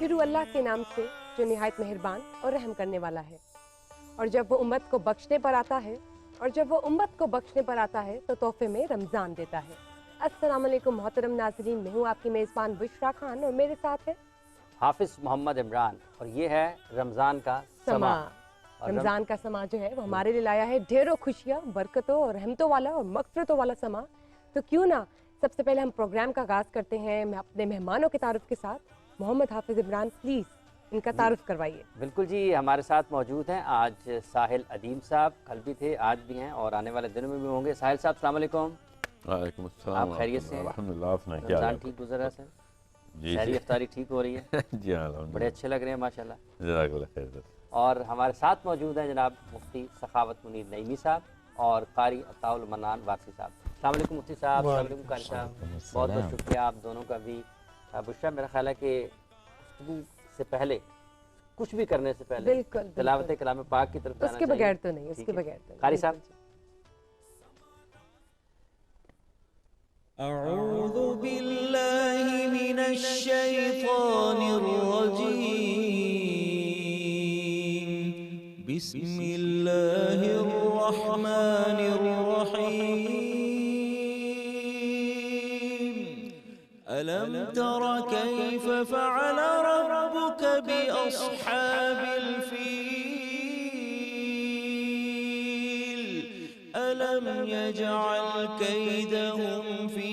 शुरू अल्लाह के नाम से जो निहायत मेहरबान और रहम करने वाला है। और जब वो उम्मत को बख्शने पर आता है तो तोहफे में रमज़ान देता है। अस्सलाम वालेकुम मोहतरम नाज़रीन, मैं हूँ आपकी मेज़बान बुशरा खान और मेरे साथ है हाफिज़ मोहम्मद इमरान और ये है रमज़ान का समा। रमज़ान का समा जो है वो हमारे लिए लाया है ढेरों खुशियाँ, बरकतों और रहमतों वाला और मग़फ़िरतों वाला समा। तो क्यों ना सबसे पहले हम प्रोग्राम का आगाज़ करते हैं मैं अपने मेहमानों के तारुफ के साथ। मोहम्मद हाफिज़ इमरान, प्लीज़ इनका तारुफ करवाइए। बिल्कुल जी, हमारे साथ मौजूद हैं आज साहिल अदीम साहब। कल भी थे, आज भी हैं और आने वाले दिनों में भी होंगे। साहिल साहब अस्सलाम वालेकुम। वालेकुम अस्सलाम। आप खैरियत से हैं? अल्हम्दुलिल्लाह। रमज़ान ठीक गुजर है सर? जी सहरी इफ्तारी ठीक हो रही है? जी हाँ, बड़े अच्छे लग रहे हैं माशाल्लाह। जज़ाकल्लाह खैर। और हमारे साथ मौजूद हैं जनाब मुफ्ती सखावत मुनीर नईमी साहब और कारी अताउल मन्नान वारसी साहब। अस्सलाम वालेकुम मुफ्ती साहब, अस्सलाम वालेकुम कारी साहब, बहुत बहुत शुक्रिया आप दोनों का भी। बुशरा, मेरा ख्याल है कि गुफ्तगू से पहले, कुछ भी करने से पहले बिल्कुल तिलावत कलाम पाक की तरफ जाना उसके बगैर तो नहीं, उसके बगैर तो नहीं। कारी साहब। अऊज़ु बिल्लाहि मिनश शैतानिर रजीम, बिस्मिल्लाहिर रहमानिर रहीम। अलम तरा कैफ फअल रब्बुक बिअस्हाबिल फील, अलम यजअल कैदहुम फी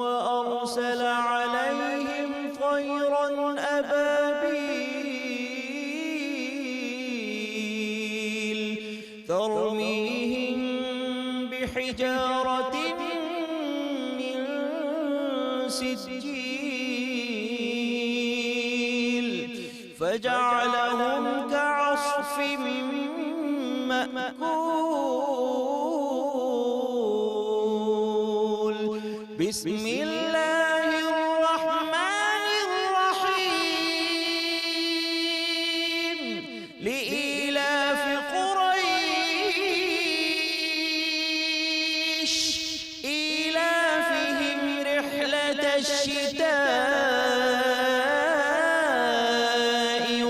वअरसल अलैहिम तयरन अबाबील तरमीहिम बिहिजारतिन मिन सिज्जील फजअलहुम कअस्फिन मअकूल। बिस्मिल्लाहिर रहमानिर रहीम। लिइलाफि कुरैश इलाफिहिम रिह्लतश शिताइ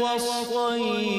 वस्सयफ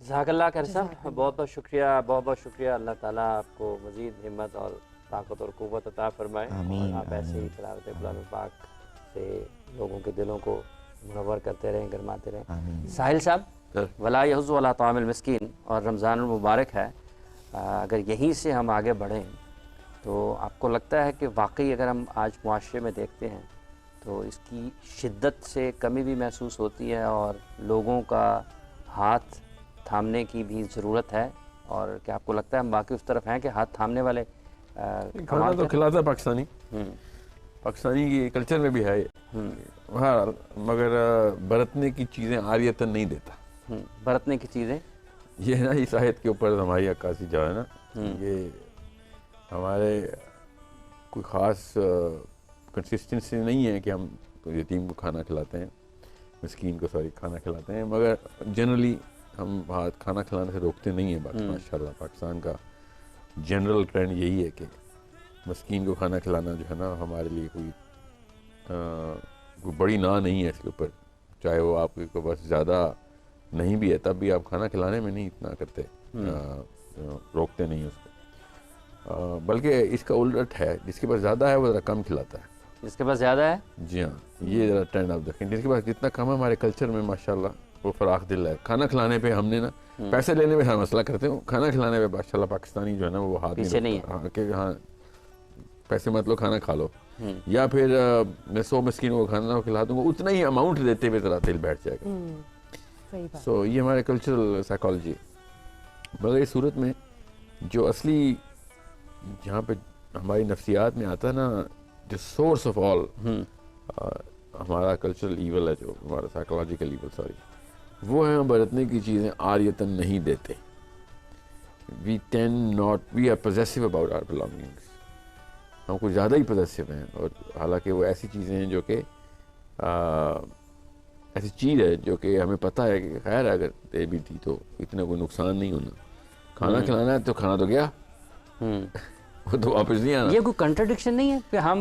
जज़ाकल्लाह खैर साहब, बहुत बहुत शुक्रिया, बहुत बहुत शुक्रिया। अल्लाह ताला आपको मज़ीद हिम्मत और ताकत और क़ुव्वत अता फरमाए और आप ऐसे ही तिलावत कलाम पाक से लोगों के दिलों को मुनव्वर करते रहें, गरमाते रहें। साहिल साहब, वला यहुज़्ज़ु अला तामिल मिस्कीन और रमज़ान मुबारक है, अगर यहीं से हम आगे बढ़ें तो आपको लगता है कि वाकई अगर हम आज मुआशरे में देखते हैं तो इसकी शिद्दत से कमी भी महसूस होती है और लोगों का हाथ थामने की भी ज़रूरत है, और क्या आपको लगता है हम बाकी उस तरफ हैं कि हाथ थामने वाले खाना तो खिलाता है पाकिस्तानी, पाकिस्तानी की कल्चर में भी है ये। हाँ, मगर बरतने की चीज़ें आरियतन नहीं देता। बरतने की चीज़ें ये है ना, इस आयत के ऊपर हमारी अक्कासी जो है ना, ये हमारे कोई ख़ास कंसिस्टेंसी नहीं है कि हम यतीम को खाना खिलाते हैं, मिस्कीन को खाना खिलाते हैं, मगर जनरली हम हाथ खाना खिलाने से रोकते नहीं हैं। बाकी माशाल्लाह पाकिस्तान का जनरल ट्रेंड यही है कि मिस्कीन को खाना खिलाना जो है ना हमारे लिए कोई बड़ी ना नहीं है इसके ऊपर, चाहे वो आपके पास ज़्यादा नहीं भी है तब भी आप खाना खिलाने में नहीं इतना करते, रोकते नहीं उसको, बल्कि इसका उल्ट है, जिसके पास ज़्यादा है वो ज़रा कम खिलाता है। जिसके पास ज़्यादा है, जी हाँ, ये ज़रा ट्रेंड आप देखें, जिसके पास जितना कम है हमारे कल्चर में माशाल्लाह वो फराख दिल है। खाना खिलाने पे हमने ना पैसे लेने में मसला करते हो, खाना खिलाने पे माशाल्लाह पाकिस्तानी जो है ना वो हाथ पीछे नहीं है। हाँ, कि हाँ पैसे मत लो, खाना खा लो, या फिर मैं 100 मिस्किनों को खाना खिला दूंगा, उतना ही अमाउंट देते हुए ज़रा दिल बैठ जाएगा। सो ये हमारे कल्चरल साइकोलॉजी। मगर इस सूरत में जो असली जहाँ पे हमारी नफ्सियात में आता है ना, जो सोर्स ऑफ ऑल हमारा कल्चरल ईवल है, जो हमारा साइकोलॉजिकल ईवल सॉरी, वो है हम बरतने की चीज़ें आरियतन नहीं देते। We are possessive about our belongings, हम कुछ ज़्यादा ही पोजेसिव हैं, और हालांकि वो ऐसी चीज़ें हैं जो कि ऐसी चीज़ है जो कि हमें पता है कि खैर अगर दे भी थी तो इतना कोई नुकसान नहीं होना, खाना खिलाना है तो खाना तो गया, वो तो वापस नहीं आना। ये कोई कंट्रडिक्शन नहीं है कि हम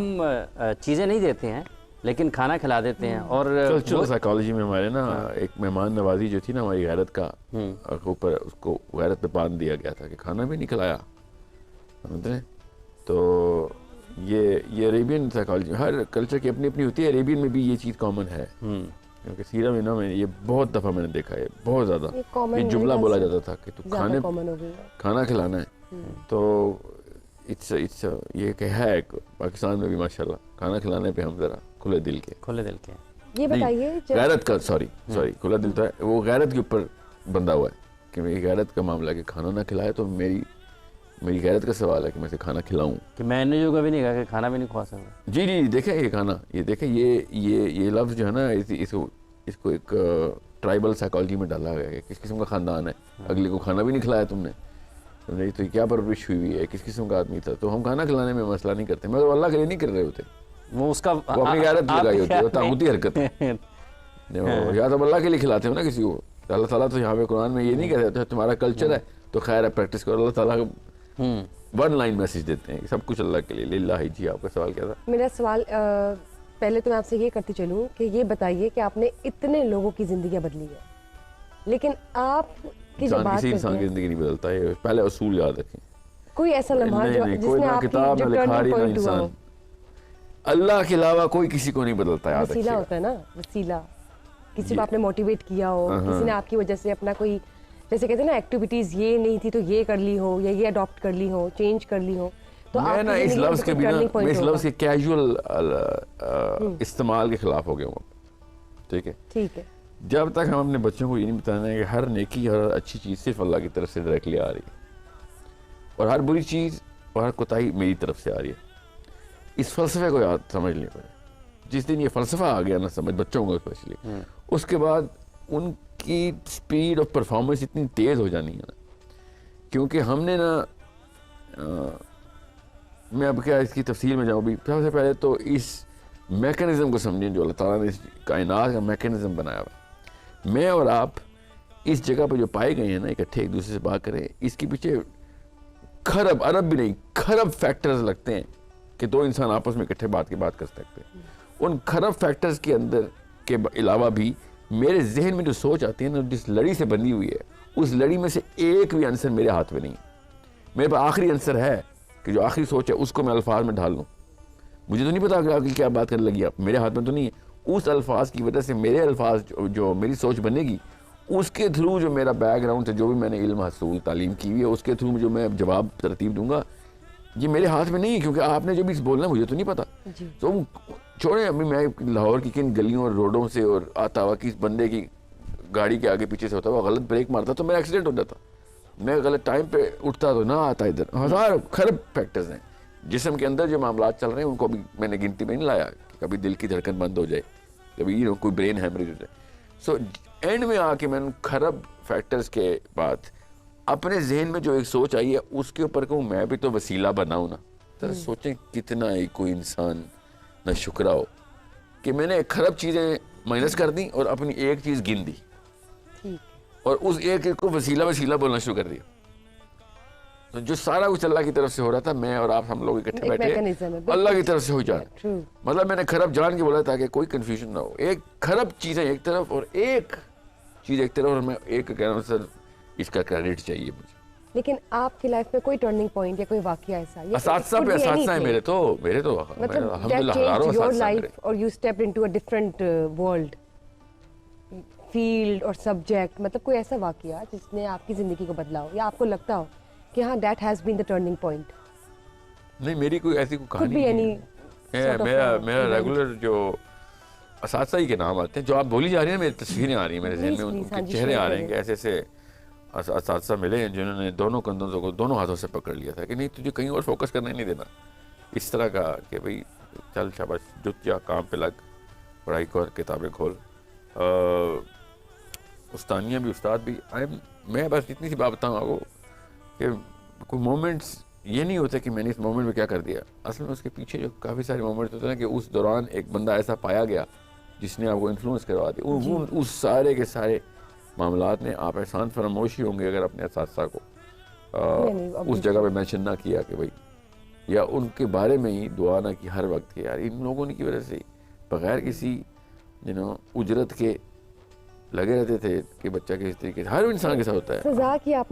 चीज़ें नहीं देते हैं लेकिन खाना खिला देते हैं। और कल्चरल साइकोलॉजी में हमारे ना एक मेहमान नवाजी जो थी ना हमारी गैरत का ऊपर, उसको गैरत पे बांध दिया गया था कि खाना भी नहीं खिलाया, समझते हैं। तो ये अरेबियन साइकोलॉजी, हर कल्चर की अपनी अपनी होती है, अरेबियन में भी ये चीज़ कॉमन है, क्योंकि सीरा में ना मैं ये बहुत दफ़ा मैंने देखा है, बहुत ज़्यादा ये जुमला बोला जाता था कि तू खाना खिलाना है, तो इट्स ये क्या है पाकिस्तान में भी माशाल्लाह खाना खिलाने पे हम ज़रा खुले दिल के ये बताइए गैरत का सॉरी खुला दिल तो है, वो गैरत के ऊपर बंधा हुआ है कि मेरी गैरत का मामला है कि खाना ना खिलाए, तो मेरी गैरत का सवाल है कि मैं इसे खाना खिलाऊं, कि मैंने जो कभी नहीं कहा कि खाना भी नहीं खवा सकता। जी देखें ये खाना, ये देखें ये लफ्ज़ जो है ना इसको एक ट्राइबल साइकोलॉजी में डाला गया है, किस किस्म का ख़ानदान है, अगले को खाना भी नहीं खिलाया तुमने तो क्या परवरिश हुई है, किस किस्म का आदमी था। तो हम खाना खिलाने में मसला नहीं करते, मगर अल्लाह के लिए नहीं कर रहे होते, वो उसका वो अपनी गैरत लगाई होती है, वो तागूती हरकत है। या तो अल्लाह के लिए खिलाते हो ना किसी को, अल्लाह ताला तो यहाँ पे कुरान में ये नहीं कहते होते तुम्हारा कल्चर है तो खैर है प्रैक्टिस करो, अल्लाह ताला वन लाइन मैसेज देते हैं सब कुछ अल्लाह के लिए। लिल्लाही। जी आपका सवाल क्या था? मेरा सवाल पहले तो मैं आपसे ये करती चलूँ कि ये बताइए कि आपने इतने लोगों की जिंदगियाँ बदली है, लेकिन आप किसी इंसान की जिंदगी नहीं बदलता है, पहले उसूल याद रखें। कोई ऐसा लम्हा जिसने आपकी जो टर्निंग पॉइंट हुआ हो? अल्लाह के अलावा कोई किसी को नहीं बदलता है। वसीला होता है ना, वसीला, किसी को आपने मोटिवेट किया हो, किसी ने आपकी वजह से अपना कोई, जैसे कहते हैं ना एक्टिविटीज ये नहीं थी तो ये कर ली हो, या ये अडॉप्ट कर ली हो, चेंज कर ली हो, तो मैं ना इस लफ्ज के बिना, मैं इस लफ्ज के कैजुअल इस्तेमाल के खिलाफ हो गया हूँ। ठीक है, जब तक हम अपने बच्चों को ये नहीं बताना है कि हर नेकी और अच्छी चीज़ सिर्फ अल्लाह की तरफ से डायरेक्टली आ रही है, और हर बुरी चीज़ और हर कोताही मेरी तरफ से आ रही है, इस फ़लसफ़े को याद समझ लें पड़े। जिस दिन ये फ़लसफ़ा आ गया ना समझ बच्चों को स्पेशली, उसके बाद उनकी स्पीड ऑफ परफॉर्मेंस इतनी तेज़ हो जानी है ना, क्योंकि हमने ना मैं अब क्या इसकी तफसील में जाऊँ भी, सबसे पहले तो इस मैकेनिज़्म को समझें जो अल्लाह ताला ने इस कायनात का मैकेनिज़्म बनाया हुआ। मैं और आप इस जगह पर जो पाए गए हैं ना इकट्ठे एक दूसरे से बात करें, इसके पीछे खरब, अरब भी नहीं, खरब फैक्टर्स लगते हैं कि दो इंसान आपस में इकट्ठे बात कर सकते हैं। उन खरब फैक्टर्स के अंदर के अलावा भी मेरे जहन में जो सोच आती है ना, जिस लड़ी से बनी हुई है, उस लड़ी में से एक भी आंसर मेरे हाथ में नहीं है। मेरे पास आखिरी आंसर है कि जो आखिरी सोच है उसको मैं अल्फाज में ढाल लूँ। मुझे तो नहीं पता कि आगे क्या बात करने लगी आप, मेरे हाथ में तो नहीं है। उस अल्फाज की वजह से मेरे अल्फाज जो मेरी सोच बनेगी उसके थ्रू जो मेरा बैकग्राउंड है, जो भी मैंने इल्म हसूल तालीम की हुई है, उसके थ्रू जो मैं जवाब तरतीब दूंगा, ये मेरे हाथ में नहीं है, क्योंकि आपने जो भी बोलना मुझे तो नहीं पता। तो छोड़े, अभी मैं लाहौर की किन गलियों और रोडों से और आता हुआ किस बंदे की गाड़ी के आगे पीछे से होता हुआ गलत ब्रेक मारता तो मेरा एक्सीडेंट हो जाता, मैं गलत टाइम पे उठता तो ना आता इधर। हज़ार खरब फैक्टर्स हैं जिस्म के अंदर जो मामला चल रहे हैं, उनको अभी मैंने गिनती में नहीं लाया कि कभी दिल की धड़कन बंद हो जाए, कभी कोई ब्रेन हैमरेज हो जाए। सो एंड में आके मैंने खरब फैक्टर्स के बाद अपने जहन में जो एक सोच आई है उसके ऊपर कहूँ मैं भी तो वसीला बनाऊँ ना। तो सोचें कितना ही कोई इंसान ना शुक्रा हो कि मैंने खरब चीज़ें माइनस कर दी और अपनी एक चीज़ गिन दी और उस एक को वसीला वसीला बोलना शुरू कर दिया। तो जो सारा कुछ अल्लाह की तरफ से हो रहा था, मैं और आप हम लोग इकट्ठे बैठे अल्लाह की तरफ से हो जाए। मतलब मैंने खरब जान के बोला ताकि कोई कंफ्यूजन ना हो, एक खरब चीज़ें एक तरफ और एक चीज़ एक तरफ, और मैं एक कह रहा हूँ सर इसका क्रेडिट चाहिए मुझे। लेकिन आपकी लाइफ में कोई टर्निंग पॉइंट या कोई वाकया ऐसा असातिज़ा पे असातिज़ा है मेरे तो अल्हम्दुलिल्लाह हज़ारों असातिज़ा हैं मेरे। और you stepped into a different world field और सब्जेक्ट, मतलब कोई ऐसा वाकया जिसने आपकी ज़िंदगी को बदला हो या आपको लगता हो कि हाँ that has been the turning point? नहीं, मेरी कोई ऐसी कोई कहानी नहीं है। मेरा रेगुलर जो असातिज़ा ही के नाम आते हैं, जो आप बोली जा रही हैं, मेरी तस्वीरें आ रही हैं मेरे जहन में, उनके चेहरे आ रहे हैं कि ऐसे ऐसे असातिज़ा मिले हैं जिन्होंने दोनों कंधों को दोनों हाथों से पकड़ लिया था कि नहीं तुझे कहीं और फोकस करने नहीं देना, इस तरह का कि भाई चल शाबाश जुट जा, काम पे लग, पढ़ाई कर, किताबें खोल। उस्तानिया भी उस्ताद भी मैं बस इतनी सी बात बताऊँ आपको कि कोई मोमेंट्स ये नहीं होता कि मैंने इस मोमेंट में क्या कर दिया, असल में उसके पीछे जो काफ़ी सारे मोमेंट्स होते हैं कि उस दौरान एक बंदा ऐसा पाया गया जिसने आपको इन्फ्लुएंस करवा दिया। उस सारे के सारे मामलात ने आप एहसान फरामोशी होंगे अगर अपने असातिज़ा को उस जगह पे मेंशन ना किया कि भाई, या उनके बारे में ही दुआ ना की हर वक्त के यार इन लोगों ने की वजह से बग़ैर किसी उजरत के लगे रहते थे कि बच्चा किस तरीके से हर इंसान के साथ होता है। सज़ा की आपने